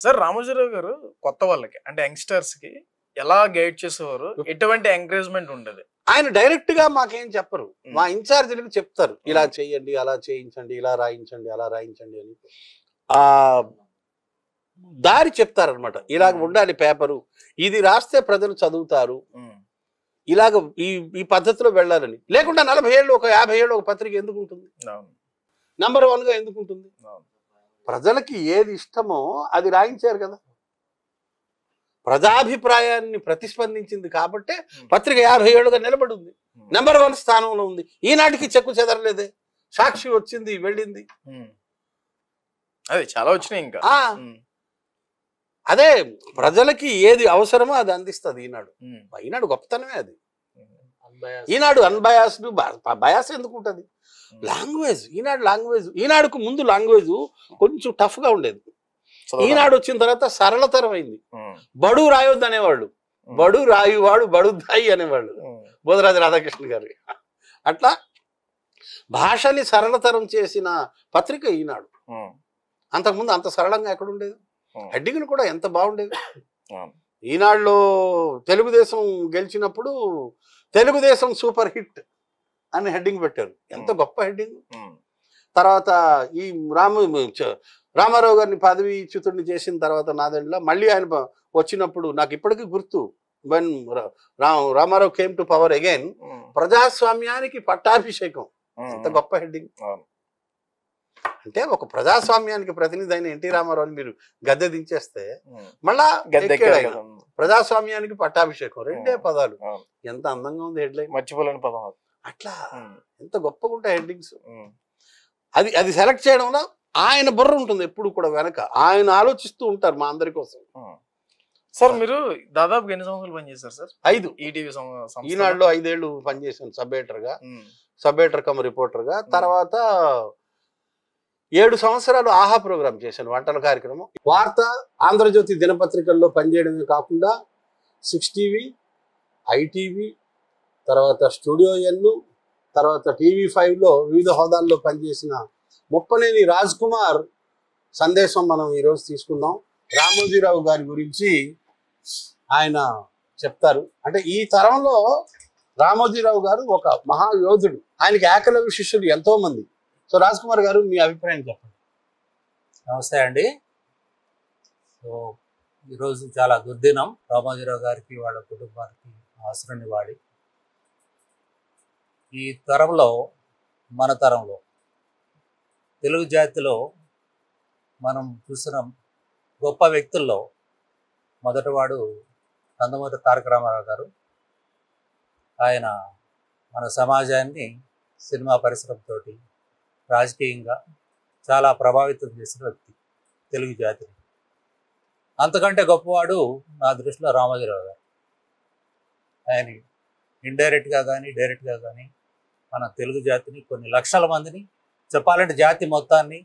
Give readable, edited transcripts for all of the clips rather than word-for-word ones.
Sir Ramoji Rao గారు కొత్త వాళ్ళకి అంటే యంగ్‌స్టర్స్‌కి ఎలా గైడ్ చేసేవారు? ఎటువంటి ఎంకరేజ్‌మెంట్ ఉండేది? ఆయన డైరెక్ట్ గా మాకేం చెప్పరు. మా హ్మ్. ఇన్ఛార్జీలకు చెప్తారు. ఇలా చేయండి, అలా చేయించండి, ఇలా రాయించండి, అలా రాయించండి అని. ఆ దారి చెప్తారనమాట. ఇలాగ ఉండాలి పేపరు. ఇది రాస్తే ప్రజలు చదువుతారు. హ్మ్. ఇలాగ ఈ ఈ పద్ధతిలో వెళ్ళాలని. లేకుండా 40 ఏళ్ళు, ఒక 50 ఏళ్ళు ఒక పత్రిక ఎందుకు ఉంటుంది? అవును. నంబర్ 1గా ఎందుకు ఉంటుంది? అవును. ప్రజలకి ఏది ఇష్టమో అది రాయించారు కదా. ప్రజాభిప్రాయాన్ని ప్రతిస్పందించింది కాబట్టే పత్రిక 50 ఏళ్ళుగా నిలబడి ఉంది. నెంబర్ 1 స్థానంలో ఉంది. ఈనాటికి చెక్కు చెదరలేదే. సాక్షి వచ్చింది, వెళ్ళింది. హ్మ్. అదే చాలా వచ్చినాయి ఇంకా. ఆ హ్మ్. అదే ప్రజలకి ఏది అవసరమో అది అందిస్తుంది ఈనాడు. హ్మ్. ఈనాడు గొప్పతనమే అది. Unbiased. ఈనాడు అన్బయాస్డ్. బయాస్ ఎందుకు ఉంటుంది? లాంగ్వేజ్, ఈనాడు లాంగ్వేజ్, ఈనాడుకు ముందు లాంగ్వేజ్ కొంచెం టఫ్ గా ఉండేది. ఈనాడు వచ్చిన తర్వాత సరళతరం అయింది. హ్మ్. బడు రాయొద్దు అనేవాళ్ళు, బడు రాయువాడు బడుద్దాయి అనేవాళ్ళు హ్మ్. బోధరాజు రాధాకృష్ణ గారు. అట్లా భాషని సరళతరం చేసిన పత్రిక ఈనాడు. హ్మ్. అంతకుముందు అంత సరళంగా ఎక్కడ ఉండేది? హ్మ్. హెడ్డింగ్లు కూడా ఎంత బాగుండేవి. అవును. ఈనాడులో తెలుగుదేశం గెలిచినప్పుడు తెలుగుదేశం సూపర్ హిట్ అని హెడ్డింగ్ పెట్టారు. ఎంత గొప్ప హెడ్డింగ్. హ్మ్. తర్వాత ఈ రామారావు గారిని పదవీచ్యుతుడిని చేసిన తర్వాత నాదెండ్ల మళ్ళీ ఆయన వచ్చినప్పుడు నాకు ఇప్పటికీ గుర్తు, when Ramarao came to power again, hmm. ప్రజాస్వామ్యానికి పట్టాభిషేకం. ఎంత గొప్ప హెడ్డింగ్. అవును. అంటే ఒక ప్రజాస్వామ్యానికి ప్రతినిధి అయిన ఎన్టీ రామారావుని మీరు గద్దె దించేస్తే హ్మ్. మళ్ళా గద్దెక్కాడు ఎక్కాడు ఆయన. కదా. ప్రజాస్వామ్యానికి పట్టాభిషేకం, రెండే పదాలు. అవును. ఎంత అందంగా ఉంది హెడ్లైన్. మర్చిపోలేని పదం అది. అట్లా హ్మ్. ఎంత గొప్పగా ఉంటాయి హెడ్డింగ్స్. హ్మ్. అది అది సెలెక్ట్ చేయడంలో ఆయన బుర్ర ఉంటుంది ఎప్పుడు కూడా వెనక. ఆయన ఆలోచిస్తూ ఉంటారు మా అందరి కోసం. హ్మ్. సార్ మీరు దాదాపుగా ఎన్ని సంవత్సరాలు పనిచేశారు సార్? 5 ఈటీవీ సంస్థలో? ఈనాడులో 5 ఏళ్ళు పనిచేశాను సబ్ ఎడిటర్ గా, హ్మ్. సబ్ ఎడిటర్ కమ్ రిపోర్టర్ గా. తర్వాత 7 సంవత్సరాలు ఆహా ప్రోగ్రామ్ చేశాను, వంటల కార్యక్రమం. వార్త, ఆంధ్రజ్యోతి దినపత్రికల్లో పనిచేయడమే కాకుండా 6 టీవీ, ఐటీవీ, తర్వాత స్టూడియో ఎన్ను, తర్వాత టీవీ5లో వివిధ హోదాల్లో పనిచేసిన ముప్పనేని రాజ్ కుమార్ సందేశం మనం ఈరోజు తీసుకుందాం. రామోజీరావు గారి గురించి ఆయన చెప్తారు. అంటే ఈ తరంలో రామోజీరావు గారు ఒక మహాయోధుడు. ఆయనకి ఏకలవ్య శిష్యులు ఎంతో మంది. సో రాజ్ కుమార్ గారు మీ అభిప్రాయం చెప్పండి. నమస్తే అండి. సో ఈరోజు చాలా దుర్దినం. రామోజీరావు గారికి, వాళ్ళ కుటుంబానికి ఆశ్రయ నివాళి. ఈ తరంలో, మన తరంలో తెలుగు జాతిలో మనం చూసిన గొప్ప వ్యక్తుల్లో మొదటివాడు నందమూరి తారక రామారావు గారు. ఆయన మన సమాజాన్ని సినిమా పరిశ్రమతోటి రాజకీయంగా చాలా ప్రభావితం చేసిన వ్యక్తి తెలుగు జాతిని. అంతకంటే గొప్పవాడు నా దృష్టిలో రామోజీరావు గారు. ఆయన ఇండైరెక్ట్గా కానీ డైరెక్ట్గా కానీ మన తెలుగు జాతిని, కొన్ని లక్షల మందిని, చెప్పాలంటే జాతి మొత్తాన్ని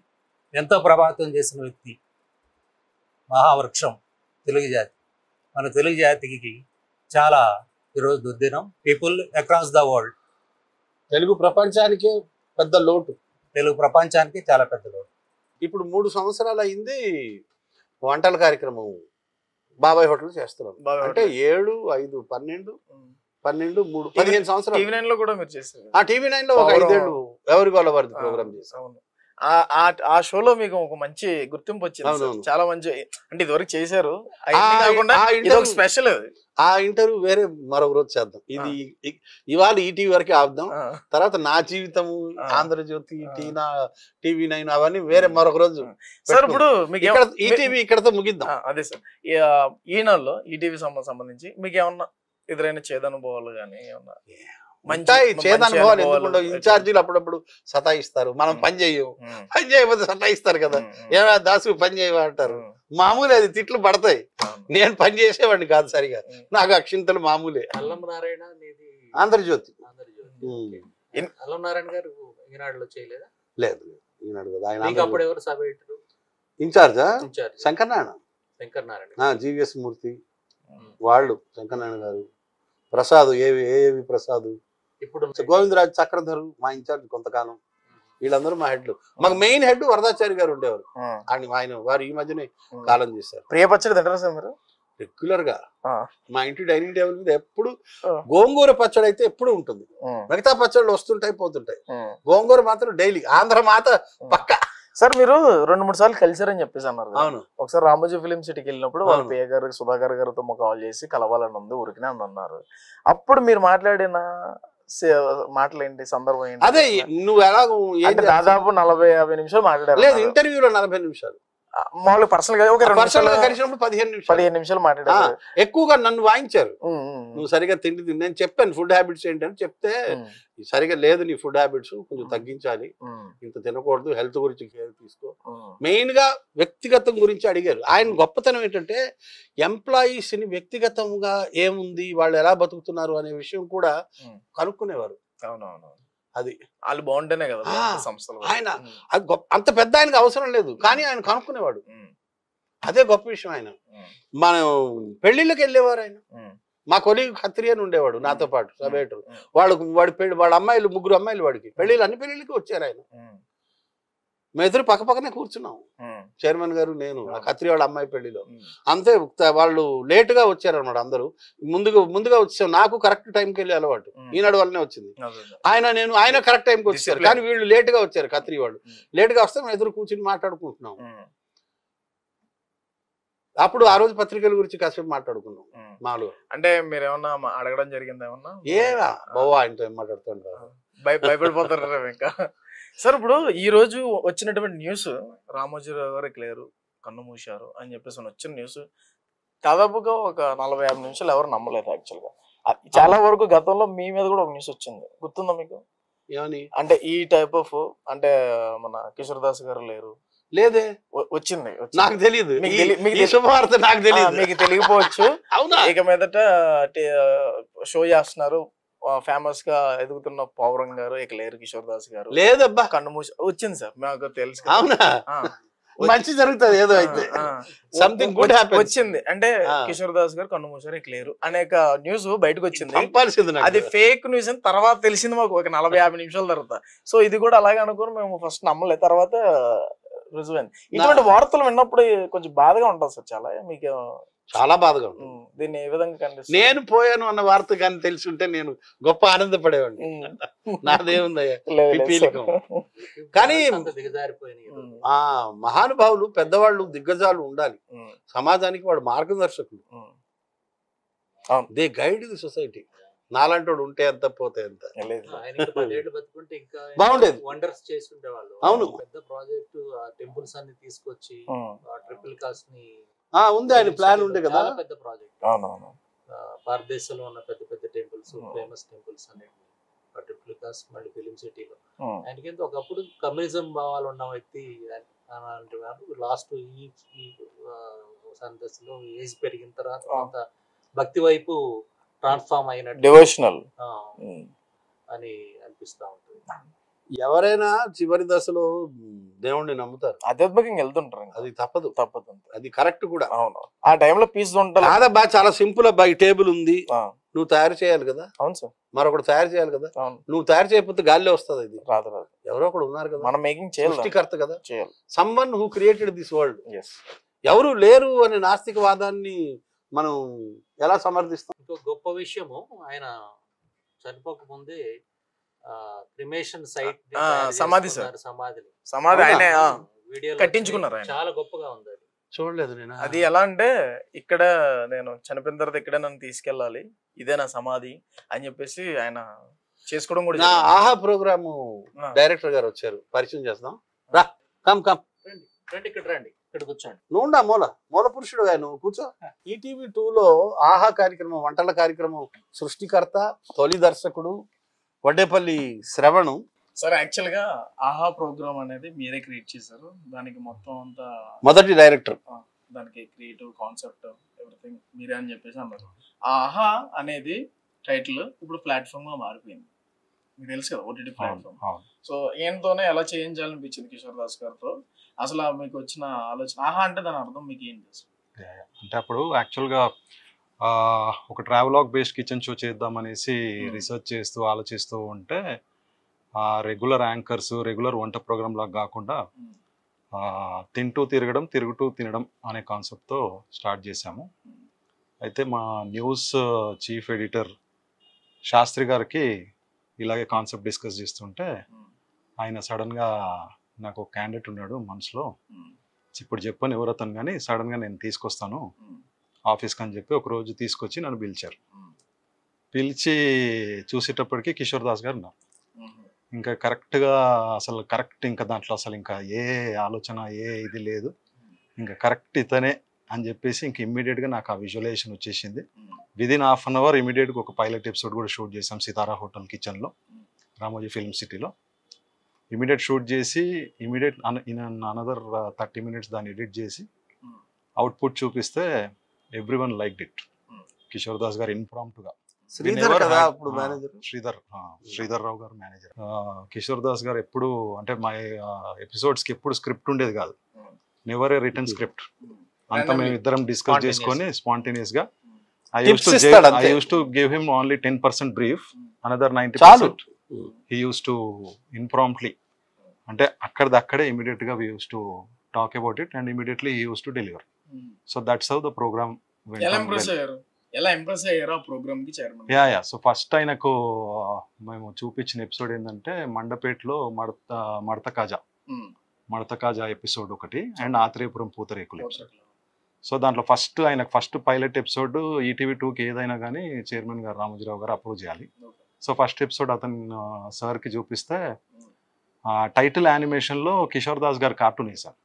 ఎంతో ప్రభావితం చేసిన వ్యక్తి. మహావృక్షం తెలుగు జాతి. మన తెలుగు జాతికి చాలా ఈరోజు దుర్దినం. People across the world. Telugu ప్రపంచానికే పెద్ద లోటు. తెలుగు ప్రపంచానికి చాలా పెద్ద లోటు. ఇప్పుడు 3 సంవత్సరాలు అయింది వంటల కార్యక్రమం బాబాయ్ హోటల్ చేస్తున్నాం. బాబాయ్ అంటే హోటల్. 7, 5, 12, 12, 3, 15 సంవత్సరాలు. టీవీ 9 లో కూడా మీరు చేశారు. ఆ టీవీ9లో ఒక పవర్ 5 ఏళ్ళు ఎవరి గోల వారిది ప్రోగ్రామ్ చేశాం. అవును. ఆ షోలో మీకు ఒక మంచి గుర్తింపు వచ్చింది సార్. అవునవును. చాలా మంచి, అంటే ఇదివరకు చేశారు. ఆ కాకుండా ఇది ఒక ఇంటర్వ్యూ స్పెషల్. ఆ ఇంటర్వ్యూ వేరే మరొక రోజు చేద్దాం. ఇది ఇవాళ ఈటీవీ వరకే ఆపుదాం. తర్వాత నా జీవితము, ఆంధ్రజ్యోతి, టీవీ9 అవన్నీ వేరే మరొక రోజు. సార్ ఇప్పుడు మీకు ఈటీవీ ఇక్కడతో ముగిద్దాం. అదే సార్, ఈనాడులో ఈటీవీ సంబంధించి మీకు ఏమన్నా ఎదురైన చేదనుభవాలు కానీ ఏమన్నా? చేదనుభవాలు ఎందుకుండో. ఇన్ఛార్జీలు అప్పుడప్పుడు సతాయిస్తారు, మనం పని చేయము. పని చేయకపోతే సతాయిస్తారు కదా. ఏమైనా దాసు పని చేయవా అంటారు. మామూలే, అది తిట్లు పడతాయి. నేను పని చేసేవాడిని కాదు సరిగా, నాకు అక్షింతలు మామూలే. అల్లం నారాయణ ఆంధ్రజ్యోతి. అల్లం నారాయణ గారు ఈనాడులో చేయలేదా? లేదు, ఈనాడు కదా ఆయన. అప్పుడు ఎవరు సబ్ ఎడిటర్ ఇన్ఛార్జా? శంకరనారాయణ. శంకరనారాయణ, జీవీఎస్ మూర్తి వాళ్ళు, శంకరనారాయణ గారు, ప్రసాద్, ఏవి ప్రసాద్, ఇప్పుడు గోవిందరాజు చక్రధరు మా ఇన్ఛార్జ్ కొంతకాలం. వీళ్ళందరూ మా హెడ్లు. మాకు మెయిన్ హెడ్ వరదాచారి గారు ఉండేవారు. ఆయన వారు ఈ మధ్యనే కాలం చేశారు. ప్రియ పచ్చడి తింటారా సార్ మీరు? రెగ్యులర్ గా మా ఇంటి డైనింగ్ టేబుల్ మీద ఎప్పుడు గోంగూర పచ్చడి అయితే ఎప్పుడు ఉంటుంది. మిగతా పచ్చళ్ళు వస్తుంటాయి పోతుంటాయి, గోంగూర మాత్రం డైలీ. ఆంధ్ర మాత పక్క. సార్ మీరు 2-3 సార్లు కలిసారని చెప్పేసి అన్నారు. అవును. ఒకసారి రామోజీ ఫిలిం సిటీకి వెళ్ళినప్పుడు వాళ్ళ పిఏ గారు సుధాకర్ గారితో కాల్ చేసి కలవాలని ఉంది ఊరికినే అని అన్నారు. అప్పుడు మీరు మాట్లాడిన మాటలు ఏంటి, సందర్భం ఏంటి? అదే నువ్వు ఎలా దాదాపు 40-50 నిమిషాలు మాట్లాడారు. లేదు, ఇంటర్వ్యూలో 40 నిమిషాలు. మామూలు పర్సనల్ గా కలిసినప్పుడు 15 నిమిషాలు మాట్లాడారు. ఎక్కువగా నన్ను వాయించారు. నువ్వు సరిగా తిండి నేను చెప్పాను ఫుడ్ హ్యాబిట్స్ ఏంటని చెప్తే, సరిగా లేదు నీ ఫుడ్ హ్యాబిట్స్ కొంచెం తగ్గించాలి, ఇంత తినకూడదు, హెల్త్ గురించి కేర్ తీసుకో. మెయిన్ గా వ్యక్తిగతం గురించి అడిగారు. ఆయన గొప్పతనం ఏంటంటే ఎంప్లాయీస్ ని వ్యక్తిగతంగా ఏముంది, వాళ్ళు ఎలా బతుకుతున్నారు అనే విషయం కూడా కనుక్కునేవారు. అవునవును, అది వాళ్ళు బాగుంటేనే కదా సంస్థలు. ఆయన అది అంత పెద్ద ఆయనకు అవసరం లేదు, కానీ ఆయన కనుక్కునేవాడు. అదే గొప్ప విషయం. ఆయన మనం పెళ్లిళ్ళకి వెళ్ళేవారు. ఆయన మా కొలీగ్ ఖత్రి అని ఉండేవాడు నాతో పాటు సబేటర్. వాళ్ళ అమ్మాయిలు 3 అమ్మాయిలు వాడికి పెళ్లిళ్ళు, అన్ని పెళ్లిళ్ళకి వచ్చారు ఆయన. మేము ఇద్దరు పక్కనే కూర్చున్నాం, చైర్మన్ గారు నేను. ఆ ఖత్రి వాళ్ళ అమ్మాయి పెళ్లిలో అంతే. వాళ్ళు లేట్ గా వచ్చారనమాట. అందరూ ముందుగా వచ్చాం. నాకు కరెక్ట్ టైంకి వెళ్ళి అలవాటు, ఈనాడు వల్లనే వచ్చింది. ఆయన కరెక్ట్ టైంకి వచ్చారు, కానీ వీళ్ళు లేట్ గా వచ్చారు. ఖత్రి వాళ్ళు లేట్ గా వస్తే మేము ఎదురు కూర్చుని మాట్లాడుకుంటున్నాం. అప్పుడు ఆ రోజు పత్రికల గురించి కాసేపు మాట్లాడుకున్నాం. మాలో అంటే మీరు ఏమన్నా అడగడం జరిగింది? ఏమన్నా బావా ఆయనతో ఏం మాట్లాడుతుంటారు, భయపడిపోతారు ఇంకా. సార్ ఇప్పుడు ఈ రోజు వచ్చినటువంటి న్యూస్, రామోజీరావు గారు క్లియర్ కన్ను మూశారు అని చెప్పేసి వచ్చిన న్యూస్ దాదాపుగా ఒక 40-50 నిమిషాలు ఎవరు నమ్మలేదు. యాక్చువల్ గా చాలా వరకు గతంలో మీ మీద కూడా ఒక న్యూస్ వచ్చింది, గుర్తుందా మీకు? అంటే ఈ టైప్ ఆఫ్, అంటే మన కిషోర్ దాస్ గారు లేరు. లేదే, వచ్చింది, నాకు తెలియదు. శుభవార్త నాకు తెలియదు, మీకు తెలియకపోవచ్చు. అవునా? ఇక మీదట షో చేస్తున్నారు, ఫేమస్ గా ఎదుగుతున్న పౌరం గారు ఇక లేరు, కిషోర్ దాస్ గారు లేదబ్బా, కన్ను మూసి వచ్చింది సార్, మాకు తెలుసు. అవునా? మంచి జరుగుతుంది ఏదో అయితే, సంథింగ్ గుడ్ హ్యాపెన్స్ వచ్చింది. అంటే కిషోర్ దాస్ గారు కన్ను మూసారు ఇక లేరు అనేక న్యూస్ బయటకు వచ్చింది. అది ఫేక్ న్యూస్ అని తర్వాత తెలిసింది మాకు ఒక 40-50 నిమిషాల తర్వాత. సో ఇది కూడా అలాగే అనుకుని మేము ఫస్ట్ నమ్మలేదు, తర్వాత రుజువైంది. ఇటువంటి వార్తలు విన్నప్పుడు కొంచెం బాధగా ఉంటుంది సార్. మీకు చాలా బాధగా ఉంటుంది. దీన్ని ఏ విధంగా కనిపిస్తుంది? నేను పోయాను అన్న వార్త కానీ తెలిసి ఉంటే నేను గొప్ప ఆనందపడేవాడిని. నాదేముందయ్యా, కానీ ఆ మహానుభావులు పెద్దవాళ్ళు దిగ్గజాలు ఉండాలి సమాజానికి. వాడు మార్గదర్శకులు, దే గైడ్ ది సొసైటీ. నాలంటోడు ఉంటే ఎంత పోతే ఎంత బాగుండేది. వండర్స్ చేస్తుంటే వాళ్ళు. అవును, పెద్ద ప్రాజెక్ట్ టెంపుల్స్ అన్ని తీసుకొచ్చి ట్రిపుల్ కాస్ట్ ని ఉంది, ఆయన ప్లాన్ ఉండే కదా, పెద్ద ప్రాజెక్ట్. అవునవును, భారతదేశంలో ఉన్న పెద్ద పెద్ద టెంపుల్స్, ఫేమస్ టెంపుల్స్ అన్నిటిని ట్రిపుల్ కాస్ట్ మళ్ళీ ఫిలిం సిటీలో. ఆయనకి ఒకప్పుడు కమ్యూనిజం భావాలు ఉన్న వ్యక్తి అలాంటి వారు. లాస్ట్ ఈ సందర్శలో ఏజ్ పెరిగిన తర్వాత కొంత భక్తి వైపు ట్రాన్స్ఫార్మ్ అయినట్టు, డివోషనల్ అని అనిపిస్తా ఉంటుంది. ఎవరైనా చివరి దశలో దేవుణ్ణి నమ్ముతారు, ఆధ్యాత్మికంగా వెళ్తుంటారు. అది తప్పదు, అది కరెక్ట్ కూడా. అవును, ఆ టైంలో పీస్ ఉంటుంది. కాదబ్బా, చాలా సింపుల్ అబ్బా. ఈ టేబుల్ ఉంది, నువ్వు తయారు చేయాలి కదా. అవును సార్, మరొకటి తయారు చేయాలి కదా. నువ్వు తయారు చేయకపోతే గాల్లో వస్తుంది. ఇది రాదు. ఎవరో ఒకడు ఉన్నారు కదా, మనం మేకింగ్ చేయాలి, సృష్టికర్త కదా. చేయాలి. Someone who created this world. ఎవరు లేరు అనే నాస్తికవాదాన్ని మనం ఎలా సమర్థిస్తాం? ఇంకో గొప్ప విషయము, ఆయన చనిపోక ముందే క్రిమేషన్ సైట్ సమాధి ఆయన కట్టించుకున్నారు. చాలా గొప్పగా ఉంది. చూడలేదు నేను. అది ఎలా అంటే, ఇక్కడ నేను చనిపోయిన తర్వాత ఇక్కడే నన్ను తీసుకెళ్ళాలి, ఇదే నా సమాధి అని చెప్పేసి ఆయన చేసుకోవడం కూడా. ఆహా ప్రోగ్రామ్ డైరెక్టర్ గారు వచ్చారు, పరిచయం చేస్తాం. రా, కమ్ రండి, ఇక్కడ కూర్చోండి. నువ్వు మూల పురుషుడు నువ్వు కూర్చో. ఈటీవీ 2లో ఆహా కార్యక్రమం, వంటల కార్యక్రమం సృష్టికర్త, తొలి దర్శకుడు వడ్డేపల్లి శ్రవణు సార్. యాక్చువల్ గా ఆహా ప్రోగ్రామ్ అనేది మీరే క్రియేట్ చేశారు, దానికి మొత్తం అంతా మొదటి డైరెక్టర్, దానికి క్రియేటివ్ కాన్సెప్ట్ ఎవ్రీథింగ్ మీరే అని చెప్పేసి అన్నారు. ఆహా అనేది టైటిల్ ఇప్పుడు ప్లాట్ఫామ్ గా మారిపోయింది, మీకు తెలుసు కదా, ఓటీటీ ప్లాట్ఫామ్. సో ఈయనతోనే ఎలా చేయించాలనిపించింది కిషోర్ దాస్ గారితో. అసలు మీకు వచ్చిన ఆలోచన ఆహా అంటే దాని అర్థం మీకు ఏం తెలుసు? అంటే అప్పుడు యాక్చువల్గా ఒక ట్రావెలాగ్ బేస్డ్ కిచెన్ షో చేద్దాం అనేసి రీసెర్చ్ చేస్తూ ఆలోచిస్తూ ఉంటే రెగ్యులర్ యాంకర్స్ రెగ్యులర్ వంట ప్రోగ్రామ్ లాగా కాకుండా తింటూ తిరగడం తిరుగుతూ తినడం అనే కాన్సెప్ట్తో స్టార్ట్ చేశాము. అయితే మా న్యూస్ చీఫ్ ఎడిటర్ శాస్త్రి గారికి ఇలాగే కాన్సెప్ట్ డిస్కస్ చేస్తుంటే ఆయన సడన్గా నాకు ఒక క్యాండిడేట్ ఉన్నాడు మనసులో, ఇప్పుడు చెప్పని ఎవరు అతను కానీ సడన్గా నేను తీసుకొస్తాను ఆఫీస్కి అని చెప్పి ఒకరోజు తీసుకొచ్చి నన్ను పిలిచారు. పిలిచి చూసేటప్పటికి కిషోర్ దాస్ గారు ఉన్నారు. ఇంకా కరెక్ట్గా అసలు కరెక్ట్ ఇంకా దాంట్లో అసలు ఇంకా ఏ ఆలోచన ఏ ఇది లేదు, ఇంకా కరెక్ట్ ఇతనే అని చెప్పేసి ఇంక ఇమ్మీడియట్గా నాకు ఆ విజువలైజేషన్ వచ్చేసింది. విదిన్ హాఫ్ అన్ అవర్ ఇమీడియట్గా ఒక పైలట్ ఎపిసోడ్ కూడా షూట్ చేసాం సితారా హోటల్ కిచెన్లో రామోజీ ఫిల్మ్ సిటీలో. ఇమీడియట్ షూట్ చేసి ఇమీడియట్ ఇన్ అనదర్ 30 minutes దాన్ని ఎడిట్ చేసి అవుట్పుట్ చూపిస్తే everyone liked it. Kishore Das గారు ఇంప్రాంప్టుగా శ్రీధర్ రావు గారు మేనేజర్. కిషోర్ దాస్ గారు ఎప్పుడు అంటే మా ఎపిసోడ్స్కి ఎప్పుడు స్క్రిప్ట్ ఉండేది కాదు, నెవర్ ఏ రిటర్న్ స్క్రిప్ట్. అంతా మేము ఇద్దరం డిస్కస్ చేసుకొని స్పాంటేనియస్ గా I used to give him only 10% brief, another 90% he used to impromptly అంటే అక్కడే immediate గా we used to talk about it and immediately he used to deliver. So that's how the program went. ఎలా impress అయ్యారు ఆ programme కి chairman? Yeah so first ఆయనకు మేము చూపించిన ఎపిసోడ్ ఏంటంటే మండపేటలో మడత కాజా ఎపిసోడ్ ఒకటి and Atreyapuram pootharekulu episode. So దాంట్లో ఫస్ట్ పైలట్ ఎపిసోడ్ ఈటీవీ 2కి ఏదైనా కానీ చైర్మన్ గారు రామోజీరావు గారు అప్రూవ్ చేయాలి. సో ఫస్ట్ ఎపిసోడ్ అతను సార్కి చూపిస్తే టైటిల్ యానిమేషన్లో కిషోర్ దాస్ గారు కార్టూన్ వేశారు.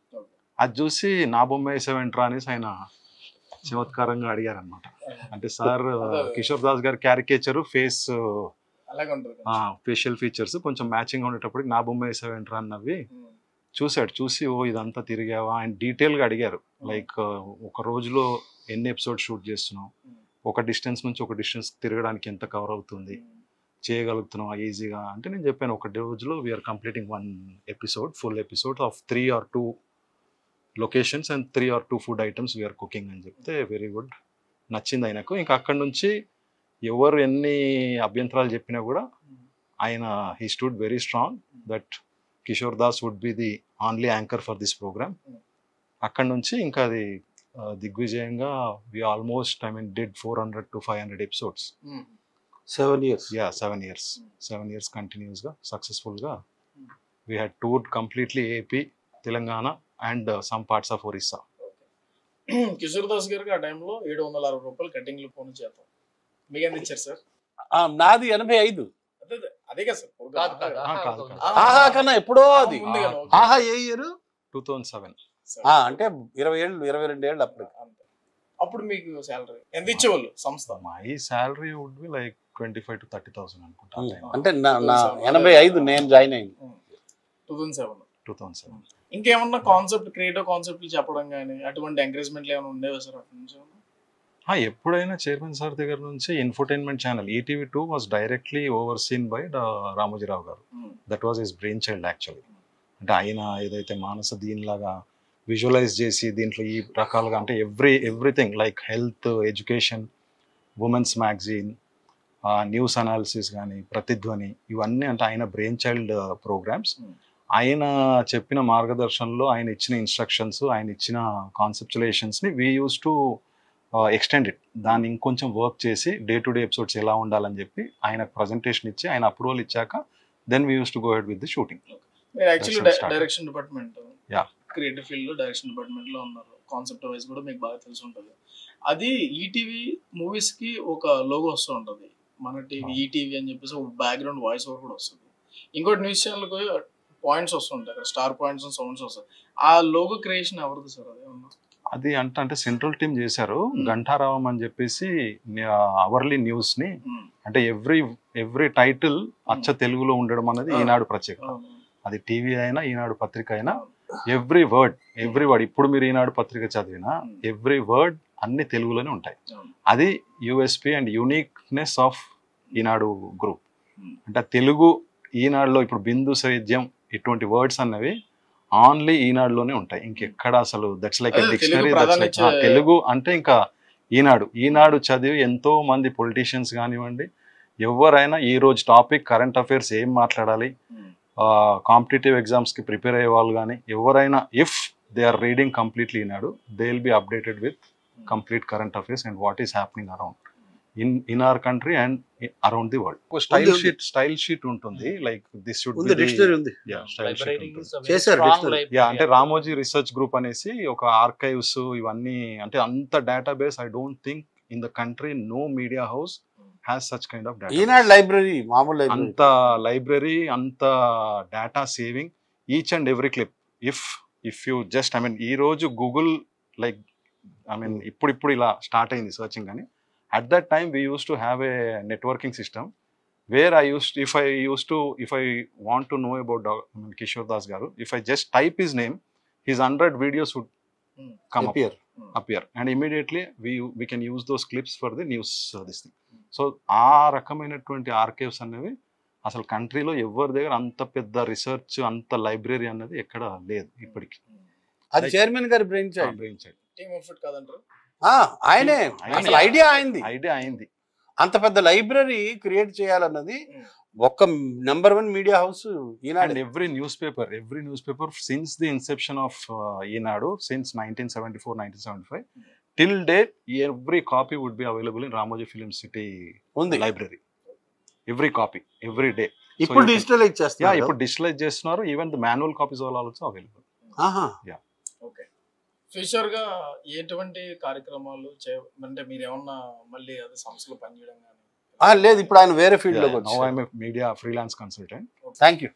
అది చూసి నా బొమ్మ వేసేవేంట్రా అనేసి ఆయన చమత్కారంగా అడిగారు అనమాట. అంటే సార్ కిషోర్ దాస్ గారి క్యారికేచర్ ఫేషియల్ ఫీచర్స్ కొంచెం మ్యాచింగ్ ఉండేటప్పటికి నా బొమ్మ వేసేవేంట్రా అన్నవి చూసి ఓ ఇదంతా తిరిగావా ఆయన డీటెయిల్గా అడిగారు. లైక్ ఒక రోజులో ఎన్ని ఎపిసోడ్ షూట్ చేస్తున్నావు, ఒక డిస్టెన్స్ నుంచి ఒక డిస్టెన్స్ తిరగడానికి ఎంత కవర్ అవుతుంది, చేయగలుగుతున్నావు ఈజీగా అంటే నేను చెప్పాను ఒక రోజులో we are completing 1 episode full episode of 3 or 2 locations and 3 or 2 food items we are cooking అని చెప్తే వెరీ గుడ్ నచ్చింది ఆయనకు. ఇంకా అక్కడి నుంచి ఎవరు ఎన్ని అభ్యంతరాలు చెప్పినా కూడా ఆయన he stood very strong that Kishore Das would be the only anchor for this program. అక్కడి నుంచి ఇంకా అది దిగ్విజయంగా we almost did 400 to 500 episodes. 7 years. Yeah, 7 years. 7 years continuous గా సక్సెస్ఫుల్ గా we had toured completely AP, Telangana and some parts of Orissa. Kishore Das గారికి ఆ టైంలో 760 రూపాయలు కటింగ్ లో ఫోన్ చేద్దాం. మీకు ఎంత ఇచ్చారు సార్? నాది 85. అదే కదా సార్? ఆహా కన్నా ఎప్పుడో అది. ఆహా ఏ ఇయర్? 2007. అంటే 22 ఏళ్ళు అప్పుడు మీకు సాలరీ ఎంత ఇచ్చేవాళ్ళు సంస్థ? My salary would be like 25,000 to 30,000 అనుకుంటా. అంటే నా 85 నేను జాయిన్ అయింది 2007. ఇంకేమన్నా క్రియేటివ్ కాన్సెప్ట్లు చెప్పడం కానీ అటువంటి ఎంకరేజ్మెంట్లు ఏమైనా ఉండేవా సార్ అటు నుంచి? ఎప్పుడైనా చైర్మన్ సార్ దగ్గర నుంచి infotainment channel ETV 2 was directly overseen by Ramoji Rao garu. That was his brain child actually. అంటే ఆయన ఏదైతే మానస దీనిలాగా విజువలైజ్ చేసి దీంట్లో ఈ రకాలుగా అంటే everything like health, education, women's magazine, news analysis కానీ ప్రతిధ్వని ఇవన్నీ అంటే ఆయన బ్రెయిన్ చైల్డ్ ప్రోగ్రామ్స్. ఆయన చెప్పిన మార్గదర్శనంలో ఆయన ఇచ్చిన ఇన్స్ట్రక్షన్స్ ఆయన ఇచ్చిన కాన్సెప్చులేషన్స్ని we use to extend it. దాన్ని ఇంకొంచెం వర్క్ చేసి డే టు డే ఎపిసోడ్స్ ఎలా ఉండాలని చెప్పి ఆయన ప్రజెంటేషన్ ఇచ్చి ఆయన అప్రూవల్ ఇచ్చాక then we use to go head with the shooting. Direction department, creative field లో డైరెక్షన్ డిపార్ట్మెంట్ లో ఉన్నారు. కాన్సెప్ట్ వైజ్ కూడా మీకు బాగా తెలిసి ఉంటుంది. అది ఈటీవీ మూవీస్ కి ఒక లోగో వస్తూ ఉంటుంది, మన టీవీ ఈటీవీ అని చెప్పేసి ఒక బ్యాక్గ్రౌండ్ వాయిస్ ఓవర్ కూడా వస్తుంది. ఇంకోటి న్యూస్ ఛానల్ కు పాయింట్స్ వస్తుంటాయి, అక్కడ స్టార్ పాయింట్స్ సౌండ్స్ వస్తాయి. ఆ లోగో క్రియేషన్ ఎవరిది సార్? అది అంటే సెంట్రల్ టీమ్ చేశారు. గంటారావం అని చెప్పేసి అవర్లీ న్యూస్ ని అంటే ఎవ్రీ టైటిల్ అచ్చ తెలుగులో ఉండడం అనేది ఈనాడు ప్రత్యేకత. అది టీవీ అయినా ఈనాడు పత్రిక అయినా ఎవ్రీ వర్డ్ ఇప్పుడు మీరు ఈనాడు పత్రిక చదివినా ఎవ్రీ వర్డ్ అన్ని తెలుగులోనే ఉంటాయి. అది USP and uniqueness of Eenadu group. అంటే తెలుగు ఈనాడులో ఇప్పుడు బిందు సేద్యం ఇటువంటి వర్డ్స్ అన్నవి ఓన్లీ ఈనాడులోనే ఉంటాయి, ఇంకెక్కడ అసలు దట్స్ లైక్ డిక్షనరీ. తెలుగు అంటే ఇంకా ఈనాడు చదివి ఎంతో మంది పొలిటీషియన్స్ కానివ్వండి, ఎవరైనా ఈ రోజు టాపిక్ కరెంట్ అఫైర్స్ ఏం మాట్లాడాలి, కాంపిటేటివ్ ఎగ్జామ్స్కి ప్రిపేర్ అయ్యే వాళ్ళు కానీ ఎవరైనా if they are reading completely Eenadu, they will be updated with complete current affairs and what is happening around in our country and around the world. Style sheet ఉంటుంది, like this should be dictionary ఉంది. అంటే Ramoji research group అనేసి ఒక archives ఇవన్నీ, అంటే అంత database I don't think in the country no media house has such kind of data. Eenadu library మామూలు library, అంత లైబ్రరీ, అంత data saving each and every clip. If you just ఈ రోజు గూగుల్ లైక్ ఇప్పుడు ఇలా స్టార్ట్ అయింది సర్చింగ్ అని. At that time, we used to have a networking system where if I want to know about Kishore Das Garu, if I just type his name, his 100 videos would come appear, and immediately we can use those clips for the news this thing. So ఆ రకమైనటువంటి archives అనేవి అసలు కంట్రీలో ఎవరి దగ్గర అంత పెద్ద research, అంత లైబ్రరీ అన్నది ఎక్కడ లేదు ఇప్పటికి. అది చైర్మన్ గారి బ్రెయిన్ చైల్డ్. టీమ్ ఎఫర్ట్ కాదంటారు. ఆయనే అసలు ఐడియా అయింది. అంత పెద్ద లైబ్రరీ క్రియేట్ చేయాలన్నది ఒక్క #1 media house Eenadu. Every newspaper since the inception of Eenadu, since 1974-1975 till date, every copy would be available in Ramoji Film City library. Every copy, every day. ఇప్పుడు digitalize చేస్తున్నారు. ఇప్పుడు డిజిటలైజ్ చేస్తున్నారు. Even the manual copies all also available. Future గా ఎటువంటి కార్యక్రమాలు అంటే మీరు ఏమన్నా మళ్ళీ అదే సంస్థలో పనిచేయడం కానీ? లేదు, ఇప్పుడు ఆయన వేరే ఫీల్డ్ లో media freelance consultant. Thank you.